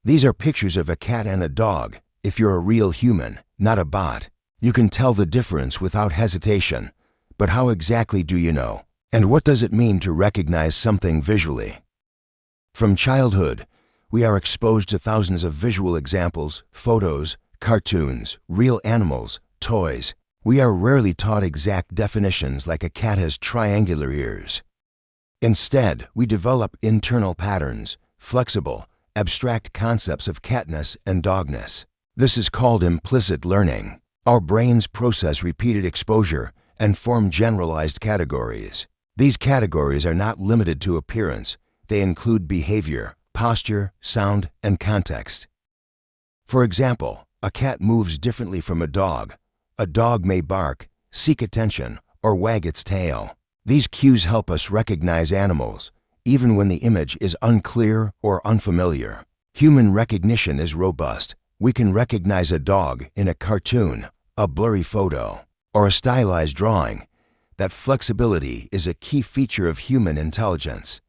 These are pictures of a cat and a dog. If you're a real human, not a bot, you can tell the difference without hesitation. But how exactly do you know? And what does it mean to recognize something visually? From childhood, we are exposed to thousands of visual examples, photos, cartoons, real animals, toys. We are rarely taught exact definitions like a cat has triangular ears. Instead, we develop internal patterns, flexible, abstract concepts of catness and dogness. This is called implicit learning. Our brains process repeated exposure and form generalized categories. These categories are not limited to appearance. They include behavior, posture, sound, and context. For example, a cat moves differently from a dog. A dog may bark, seek attention, or wag its tail. These cues help us recognize animals, even when the image is unclear or unfamiliar. Human recognition is robust. We can recognize a dog in a cartoon, a blurry photo, or a stylized drawing. That flexibility is a key feature of human intelligence.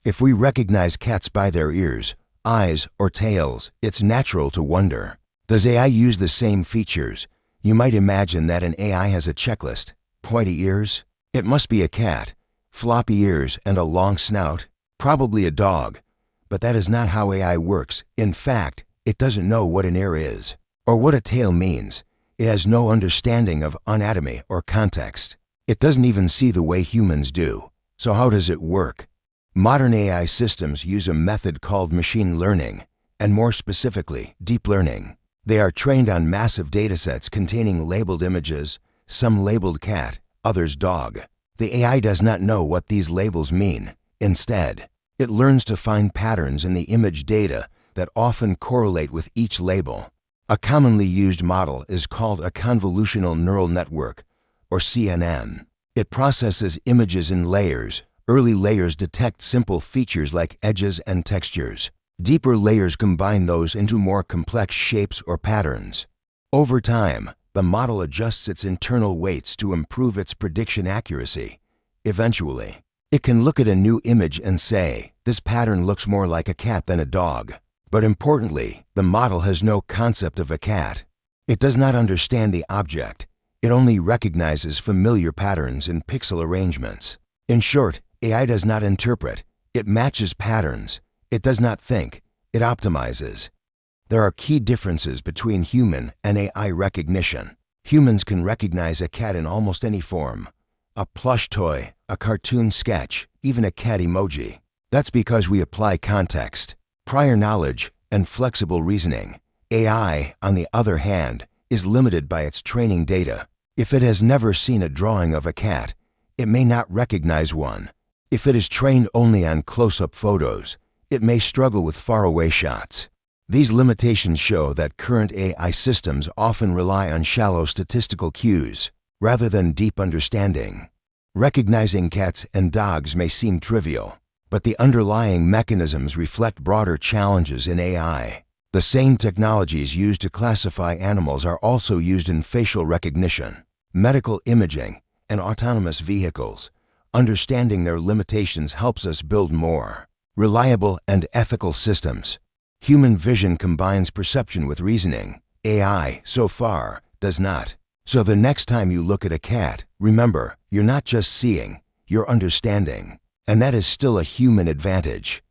If we recognize cats by their ears, eyes, or tails, it's natural to wonder, does AI use the same features? You might imagine that an AI has a checklist. Pointy ears? It must be a cat. Floppy ears and a long snout? Probably a dog. But that is not how AI works. In fact, it doesn't know what an ear is, or what a tail means. It has no understanding of anatomy or context. It doesn't even see the way humans do. So how does it work? Modern AI systems use a method called machine learning, and more specifically, deep learning. They are trained on massive datasets containing labeled images, some labeled cat, others dog. The AI does not know what these labels mean. Instead, it learns to find patterns in the image data that often correlate with each label. A commonly used model is called a convolutional neural network, or CNN. It processes images in layers. Early layers detect simple features like edges and textures. Deeper layers combine those into more complex shapes or patterns. Over time, the model adjusts its internal weights to improve its prediction accuracy. Eventually, it can look at a new image and say, this pattern looks more like a cat than a dog. But importantly, the model has no concept of a cat. It does not understand the object. It only recognizes familiar patterns in pixel arrangements. In short, AI does not interpret. It matches patterns. It does not think. It optimizes. There are key differences between human and AI recognition. Humans can recognize a cat in almost any form. A plush toy, a cartoon sketch, even a cat emoji. That's because we apply context, prior knowledge, and flexible reasoning. AI, on the other hand, is limited by its training data. If it has never seen a drawing of a cat, it may not recognize one. If it is trained only on close-up photos, it may struggle with faraway shots. These limitations show that current AI systems often rely on shallow statistical cues, rather than deep understanding. Recognizing cats and dogs may seem trivial, but the underlying mechanisms reflect broader challenges in AI. The same technologies used to classify animals are also used in facial recognition, medical imaging, and autonomous vehicles. Understanding their limitations helps us build more reliable and ethical systems. Human vision combines perception with reasoning. AI, so far, does not. So the next time you look at a cat, remember, you're not just seeing, you're understanding. And that is still a human advantage.